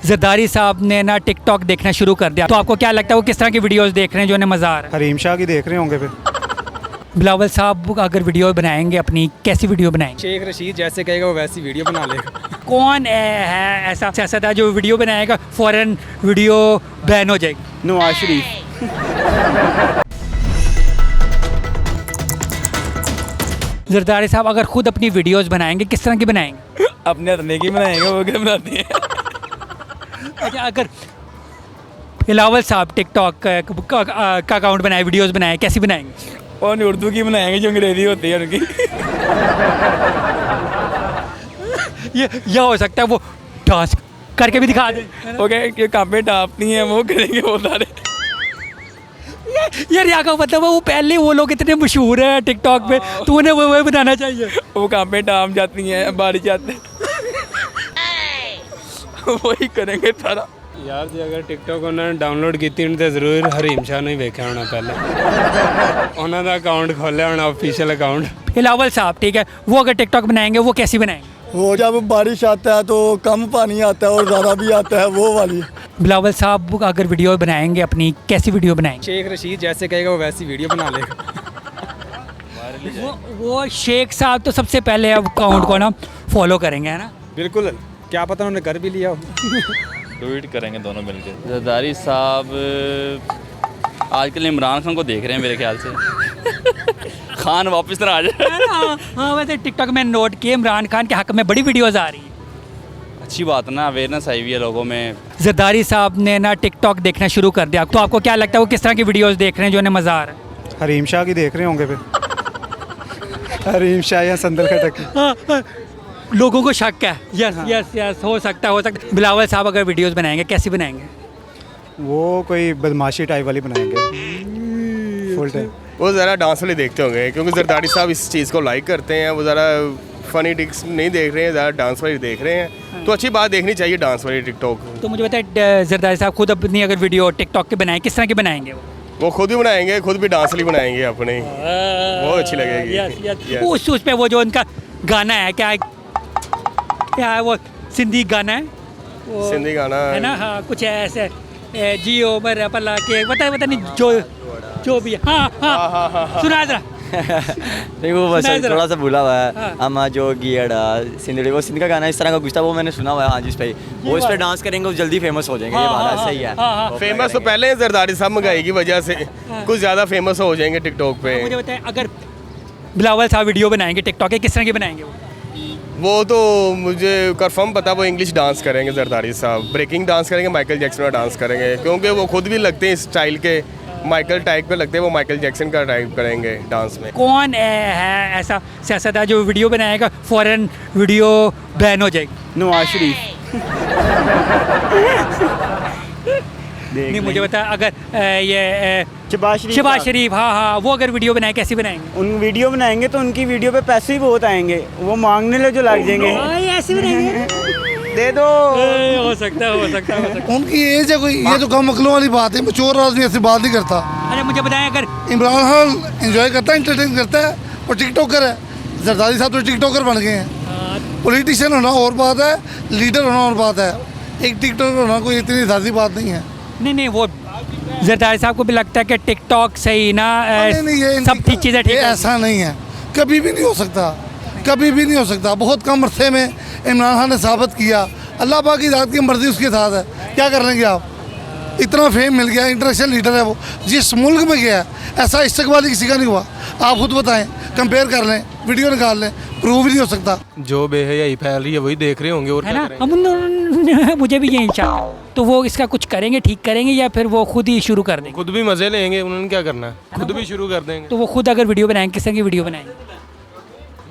जरदारी साहब ने ना टिकटॉक देखना शुरू कर दिया, तो आपको क्या लगता है वो किस तरह की वीडियोस देख रहे हैं जो उन्हें मज़ा आ रहा है? हरीम शाह की देख रहे होंगे फिर। बिलावल साहब अगर वीडियो बनाएंगे अपनी, कैसी वीडियो बनाएंगे? शेख रशीद जैसे कहेगा वो वैसी वीडियो बना लेगा। कौन है ऐसा सियासतदान जो वीडियो बनाएगा फ़ौरन वीडियो बैन हो जाएगी? नवाज शरीफ। जरदारी साहब अगर खुद अपनी वीडियोस बनाएंगे किस तरह की बनाएंगे? अपने रखने की बनाएंगे, वो क्या बनाते हैं। अच्छा, अगर बिलावल साहब टिकटॉक का अकाउंट बनाए, वीडियोस बनाए, कैसी बनाएंगे? और उर्दू की बनाएंगे जो अंग्रेजी होती है उनकी। ये हो सकता है वो डांस करके भी दिखा दें। ओके, कहाँ पे टापनी है वो करेंगे वो सारे। यार यहाँ का मतलब है वो पहले वो लोग इतने मशहूर हैं टिकटॉक पे, तो उन्हें वो बनाना चाहिए। वो कहाँ पे टाप जाती हैं, बारिश जाते वही करेंगे सारा। यार जी अगर टिकटॉक उन्होंने डाउनलोड ਕੀਤੀ ਹੁੰਦੀ ਤਾਂ ਜ਼ਰੂਰ ਹਰੀਮ ਸ਼ਾਹ ਨੂੰ ਹੀ ਵੇਖਿਆ ਹੋਣਾ ਪਹਿਲੇ। ਉਹਨਾਂ ਦਾ ਅਕਾਊਂਟ ਖੋਲਿਆ ਹੋਣਾ ऑफिशियल अकाउंट। बिलावल साहब ठीक है, वो अगर टिकटॉक बनाएंगे वो कैसी बनाएंगे? वो जब बारिश आता है तो कम पानी आता है और ज़्यादा भी आता है, वो वाली। बिलावल साहब अगर वीडियो बनाएंगे अपनी, कैसी वीडियो बनाएंगे? शेख रशीद जैसे कहेगा वो वैसी वीडियो बना लेगा। वो शेख साहब तो सबसे पहले अब अकाउंट को ना फॉलो करेंगे, है ना? बिल्कुल, क्या पता उन्होंने कर भी लिया हो। ट्वीट करेंगे दोनों मिलकर। जरदारी साहब आजकल इमरान खान को देख रहे हैं मेरे ख्याल से। खान वापस तरह आ जाए। हाँ वैसे टिकटॉक में नोट किए इमरान खान के हक में बड़ी वीडियोस आ रही हैं। अच्छी बात है ना, अवेयरनेस आई हुई है लोगों में। जरदारी साहब ने ना टिकटॉक देखना शुरू कर दिया, तो आपको क्या लगता है वो किस तरह की वीडियोस देख रहे हैं जो उन्हें मज़ा आ रहा है? हरीम शाह की देख रहे होंगे फिर। हरीम शाह या संदल खटक की। लोगों को शक है। यस हो सकता है। बिलावल साहब अगर वीडियोस बनाएंगे कैसी बनाएंगे? वो कोई बदमाशी टाइप वाली बनाएंगे फुल टाइम। वो ज़रा डांस वाली देखते होंगे क्योंकि जरदारी साहब इस चीज़ को लाइक करते हैं। वो ज़रा फ़नी टिक्स नहीं देख रहे हैं, ज़्यादा डांस वाली देख रहे हैं। तो अच्छी बात देखनी चाहिए डांस वाली टिकटॉक। तो मुझे बताए जरदारी साहब खुद अपनी अगर वीडियो टिकटॉक के बनाए किस तरह की बनाएंगे? वो खुद भी बनाएंगे, खुद भी डांस वाली बनाएंगे अपने, बहुत अच्छी लगेगी। उस पे वो जो उनका गाना है क्या है वो सिंधी गाना है, वो सिंधी गाना है ना? हाँ कुछ ऐसे जियो मर पला के पता नहीं जो भी है। हाँ सुना जरा। नहीं वो बस थोड़ा सा भूला हुआ है। अम्मा जो गियड़ा सिंधड़ी, वो सिंध का गाना इस तरह का कुछ था, वो मैंने सुना हुआ है। हाँ जिस पे वो इस पे डांस करेंगे वो जल्दी फेमस हो जाएंगे। ये बात सही है। फेमस तो पहले ही जरदारी साहब महंगाई की वजह से कुछ ज़्यादा फेमस हो जाएंगे टिकटॉक पे। मुझे बताएं अगर बिलावल साहब वीडियो बनाएंगे टिकटॉक के किस तरह के बनाएंगे? वो तो मुझे कंफर्म पता, वो इंग्लिश डांस करेंगे जरदारी साहब, ब्रेकिंग डांस करेंगे, माइकल जैक्सन का डांस करेंगे, क्योंकि वो खुद भी लगते हैं इस स्टाइल के, माइकल टाइप पे लगते हैं। वो माइकल जैक्सन का टाइप करेंगे डांस में। कौन है ऐसा सियासतदान जो वीडियो बनाएगा फ़ौरन वीडियो बैन हो जाएगी? नवाज शरीफ। नहीं मुझे बता अगर ये शहबाज शरीफ हाँ वो अगर वीडियो बनाए कैसी बनाएंगे? उन वीडियो बनाएंगे तो उनकी वीडियो पे पैसे भी बहुत आएंगे, वो मांगने लगे जो लग जाएंगे। ऐसे बनाएंगे। दे दो। हो सकता है। उनकी एज है कोई, ये तो कम अकलों वाली बात है। चोर आदमी ऐसी बात नहीं करता। अरे मुझे बताएं अगर इमरान खान एंजॉय करता है, इंटरटेन करता है और टिकटॉकर है। जरदारी साहब तो टिकटॉकर बन गए हैं। पॉलिटिशियन होना और बात है, लीडर होना और बात है। एक टिकटॉकर होना कोई इतनी ज़्यादा बात नहीं है। नहीं वो जरदारी साहब को भी लगता है कि टिकटॉक सही ना नहीं, सब ठीक चीज़ें ठीक है। ऐसा नहीं है, कभी भी नहीं हो सकता, कभी भी नहीं हो सकता। बहुत कम अरसे में इमरान खान ने साबित किया। अल्लाह पाक की ज़ात की मर्जी उसके साथ है, क्या कर लेंगे आप? इतना फेम मिल गया, इंटरनेशनल लीडर है वो। जिस मुल्क में गया ऐसा इस्तकबाली किसी का नहीं हुआ। आप खुद बताएं, कंपेयर कर लें, वीडियो निकाल लें, प्रूव ही नहीं हो सकता। जो बेहयाई फैल रही है वही देख रहे होंगे और है ना? मुझे भी यही चाह। तो वो इसका कुछ करेंगे, ठीक करेंगे या फिर वो खुद ही शुरू कर देंगे? खुद भी मजे लेंगे, उन्होंने क्या करना है, खुद भी शुरू कर देंगे। तो वो खुद अगर वीडियो बनाएंगे किस तरह की वीडियो बनाएंगे?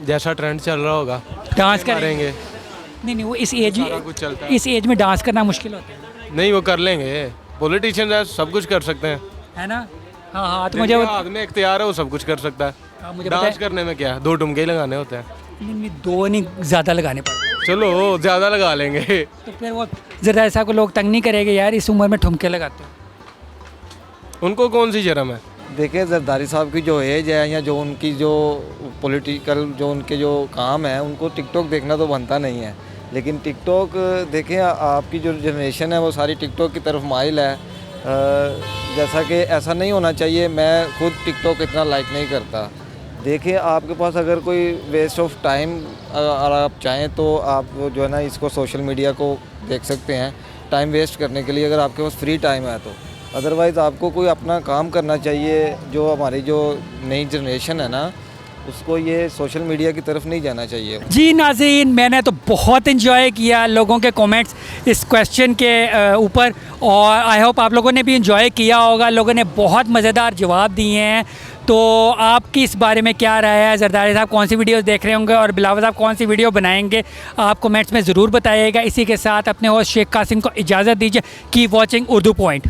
जैसा ट्रेंड चल रहा होगा डांस करेंगे। नहीं वो इस एज में डांस करना मुश्किल होता है। नहीं वो कर लेंगे, पॉलिटिशियन है, सब कुछ कर सकते हैं, है ना? हाँ तो मुझे हाथ में इख्तियार है, वो सब कुछ कर सकता है। मुझे डांस करने में क्या, 2 ठुमके लगाने होते हैं। नहीं 2 नहीं ज़्यादा लगाने पड़ते। चलो ज़्यादा लगा लेंगे तो फिर वो जरदारी साहब को लोग तंग नहीं करेंगे यार इस उम्र में ठुमके लगाते? उनको कौन सी शर्म है? देखिए जरदारी साहब की जो एज है या जो उनकी जो पॉलिटिकल जो उनके जो काम है, उनको टिकटॉक देखना तो बनता नहीं है। लेकिन टिकटॉक देखें आपकी जो जनरेशन है वो सारी टिकटॉक की तरफ माइल है। जैसा कि ऐसा नहीं होना चाहिए, मैं खुद टिकटॉक इतना लाइक नहीं करता। देखिए आपके पास अगर कोई वेस्ट ऑफ टाइम अगर आप चाहें तो आप जो है ना इसको सोशल मीडिया को देख सकते हैं टाइम वेस्ट करने के लिए, अगर आपके पास फ्री टाइम है तो। अदरवाइज़ आपको कोई अपना काम करना चाहिए। जो हमारी जो नई जनरेशन है ना उसको ये सोशल मीडिया की तरफ नहीं जाना चाहिए। जी नाज़रीन, मैंने तो बहुत इन्जॉय किया लोगों के कमेंट्स इस क्वेश्चन के ऊपर, और आई होप आप लोगों ने भी इन्जॉय किया होगा। लोगों ने बहुत मज़ेदार जवाब दिए हैं। तो आपकी इस बारे में क्या राय है? जरदारी साहब कौन सी वीडियोस देख रहे होंगे और बिलावल साहब कौन सी वीडियो बनाएंगे, आप कमेंट्स में ज़रूर बताइएगा। इसी के साथ अपने होस्ट शेख कासिम को इजाज़त दीजिए। Keep watching Urdu point.